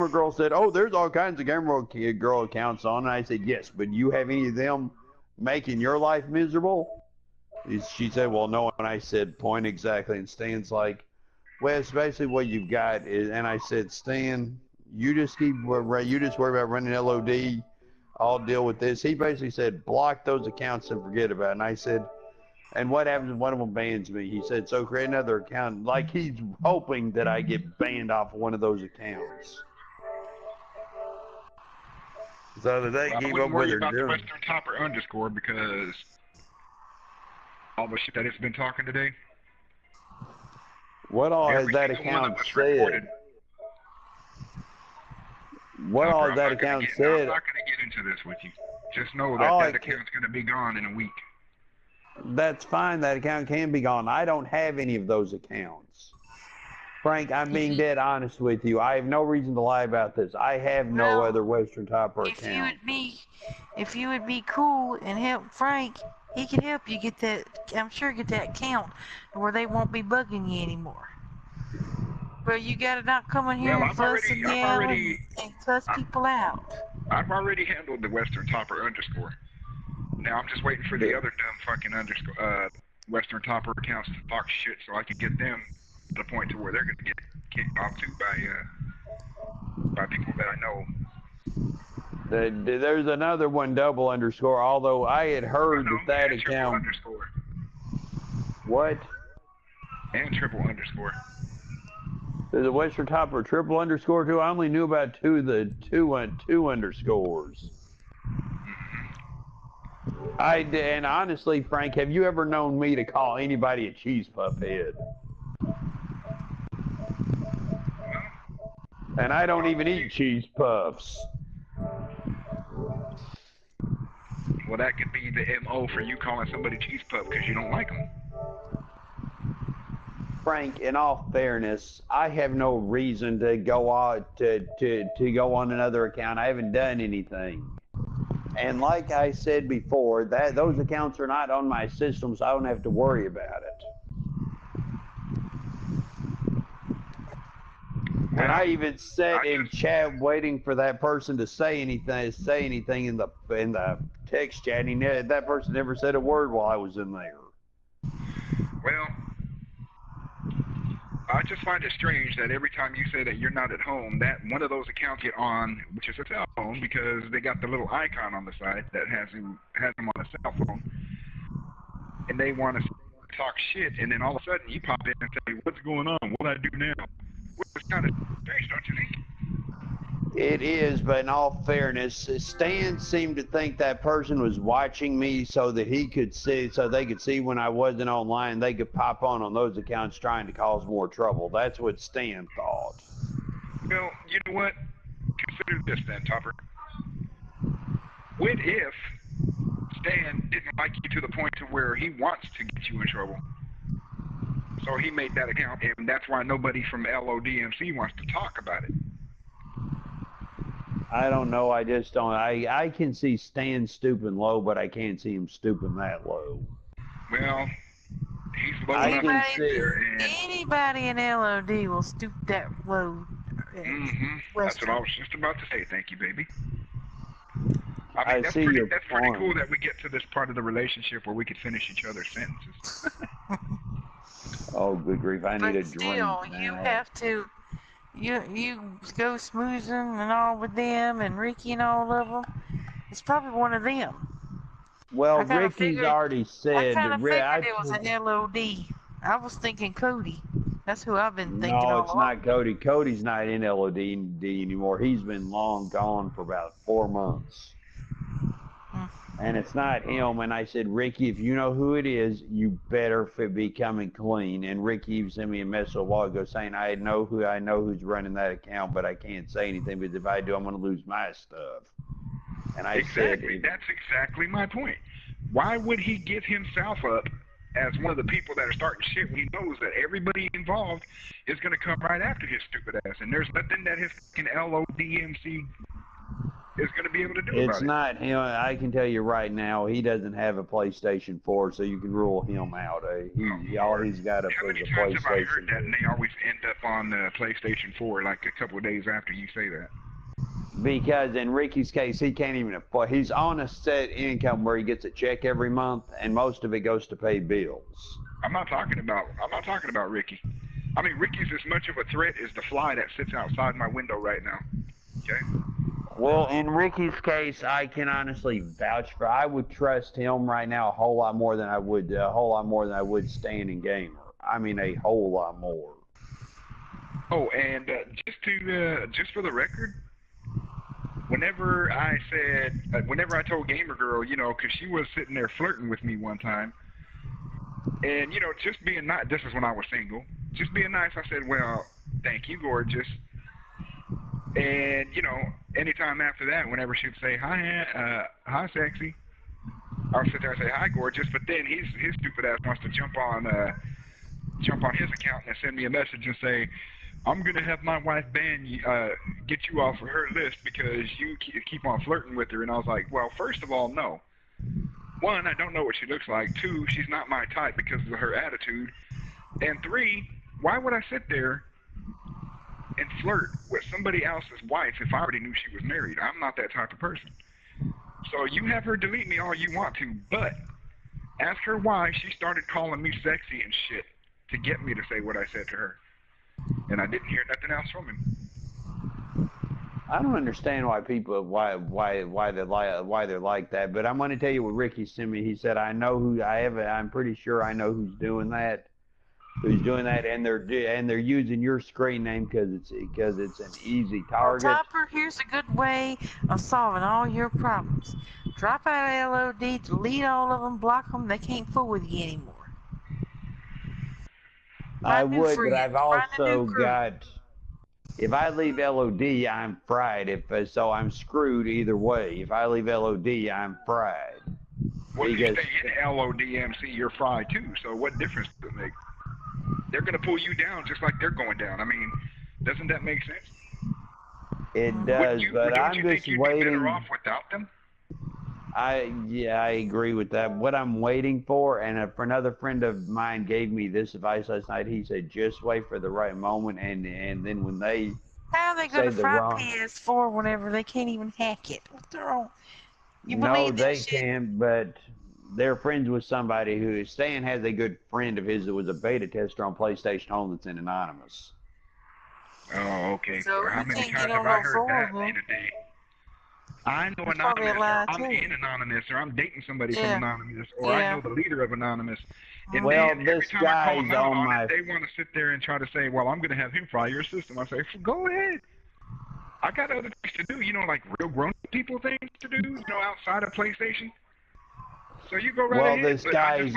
girl said, "Oh, there's all kinds of Gamer Girl accounts on." And I said, "Yes, but you have any of them making your life miserable?" She said, "Well, no." And I said, "Point exactly." And Stan's like, "Well, it's basically what you've got is." And I said, "Stan, you just you just worry about running LOD. I'll deal with this." He basically said, "Block those accounts and forget about it." And I said, "And what happens if one of them bans me?" He said, "So create another account." Like he's hoping that I get banned off of one of those accounts. So that they Well, I keep wouldn't up with worry her about the doing. Western Topper underscore because all the shit that it's been talking today. What all has Every that single one of account us said? reported. What all has that account I'm said? not going to get into this with you. Just know that Oh, that account's going to be gone in a week. That's fine. That account can be gone. I don't have any of those accounts. Frank, I'm being dead honest with you. I have no reason to lie about this. I have no other Western Topper account. If you would be cool and help Frank, he could help you get that. I'm sure get that count where they won't be bugging you anymore. But you gotta not come in here and fuss and yell and cuss people out. I've already handled the Western Topper underscore. Now I'm just waiting for the other dumb fucking underscore Western Topper accounts to talk shit so I can get them to the point to where they're gonna get kicked off too by people that I know. There's another one, double underscore. Although I had heard that account. Underscore. What? And triple underscore. There's a Western Topper triple underscore too. I only knew about two underscores. And honestly, Frank, have you ever known me to call anybody a cheese puff head? And I don't even eat cheese puffs. Well, that could be the MO for you calling somebody cheese puff because you don't like them. Frank, in all fairness, I have no reason to go out to go on another account. I haven't done anything. And like I said before, those accounts are not on my system, so I don't have to worry about it. And I even sat in chat waiting for that person to say anything in the text chat. And that person never said a word while I was in there. Well, I just find it strange that every time you say that you're not at home, that one of those accounts get on, which is a cell phone, because they got the little icon on the side that has them on a cell phone, and they want to talk shit, and then all of a sudden you pop in and say, "What's going on? What do I do now?" Which is kind of strange, don't you think? It is, but in all fairness, Stan seemed to think that person was watching me so that they could see when I wasn't online. They could pop on those accounts trying to cause more trouble. That's what Stan thought. Well, you know what? Consider this then, Topper. What if Stan didn't like you to the point to where he wants to get you in trouble? So he made that account, and that's why nobody from LODMC wants to talk about it. I don't know. I just don't. I can see Stan stooping low, but I can't see him stooping that low. Well, he's low enough there. Anybody in LOD will stoop that low. That's what I was just about to say. Thank you, baby. I mean, that's pretty cool that we get to this part of the relationship where we could finish each other's sentences. Oh, good grief! I need a drink now. You have to. You go smoozing and all with them and Ricky and all of them. It's probably one of them. Well, Ricky's already said. I kind of figured it was an LOD. I was thinking Cody. That's who I've been thinking. No, it's not Cody. Cody's not in LOD anymore. He's been long gone for about 4 months. And it's not him. And I said, Ricky, if you know who it is, you better be coming clean. And Ricky even sent me a message a while ago saying, I know who's running that account, but I can't say anything because if I do, I'm going to lose my stuff. And I said, that's exactly my point. Why would he give himself up as one of the people that are starting shit when he knows that everybody involved is going to come right after his stupid ass? And there's nothing that his fucking LODMC is going to be able to do It's about it. not him. I can tell you right now, he doesn't have a PlayStation 4, so you can rule him out. All he's got up How is many a times have I heard PlayStation that 2. and they always end up on the PlayStation 4 like a couple of days after you say that? Because in Ricky's case, he can't even afford. He's on a set income where he gets a check every month, and most of it goes to pay bills. I'm not talking about Ricky. I mean, Ricky's as much of a threat as the fly that sits outside my window right now. Okay? Well, in Ricky's case, I can honestly vouch for. I would trust him right now a whole lot more than I would Stan and Gamer. I mean, a whole lot more. Oh, and just for the record, whenever I told Gamer Girl, you know, because she was sitting there flirting with me one time, and you know, just being nice. This is when I was single. Just being nice, I said, "Well, thank you, gorgeous." And you know, anytime after that, whenever she'd say hi sexy, I'll sit there and say hi gorgeous. But then his stupid ass wants to jump on his account and send me a message and say, I'm gonna have my wife ban you, get you off of her list because you keep on flirting with her. And I was like, well, first of all, no. One, I don't know what she looks like. Two, she's not my type because of her attitude. And three, why would I sit there and flirt with somebody else's wife if I already knew she was married? I'm not that type of person. So you have her delete me all you want to, but ask her why she started calling me sexy and shit to get me to say what I said to her. And I didn't hear nothing else from him. I don't understand why they're like that, but I'm going to tell you what Ricky sent me. He said, I'm pretty sure I know who's doing that. And they're using your screen name because it's an easy target. Well, Topper, here's a good way of solving all your problems. Drop out LOD, delete all of them, block them. They can't fool with you anymore. I would, but I've also got. If I leave LOD, I'm fried. So I'm screwed either way. If I leave LOD, I'm fried. Well, if you stay in LODMC, you're fried too. So what difference does it make? They're going to pull you down just like they're going down. I mean, doesn't that make sense? It does, but I'm just waiting. Be better off without them? I agree with that. What I'm waiting for, and for another friend of mine gave me this advice last night. He said, just wait for the right moment, and then when they how are they going to fry PS4 whenever they can't even hack it? What's wrong? No, they can, but they're friends with somebody who Stan has a good friend of his that was a beta tester on PlayStation Home that's in Anonymous. Oh, okay. So how many times have I heard that in a day? I know Anonymous, or I'm in Anonymous, or I'm dating somebody from Anonymous, or I know the leader of Anonymous. And well, then every time I call them out on it, they want to sit there and try to say, well, I'm going to have him fry your system. I say, go ahead. I got other things to do, you know, like real grown people things to do, you know, outside of PlayStation. So you go right ahead. Well, this guy's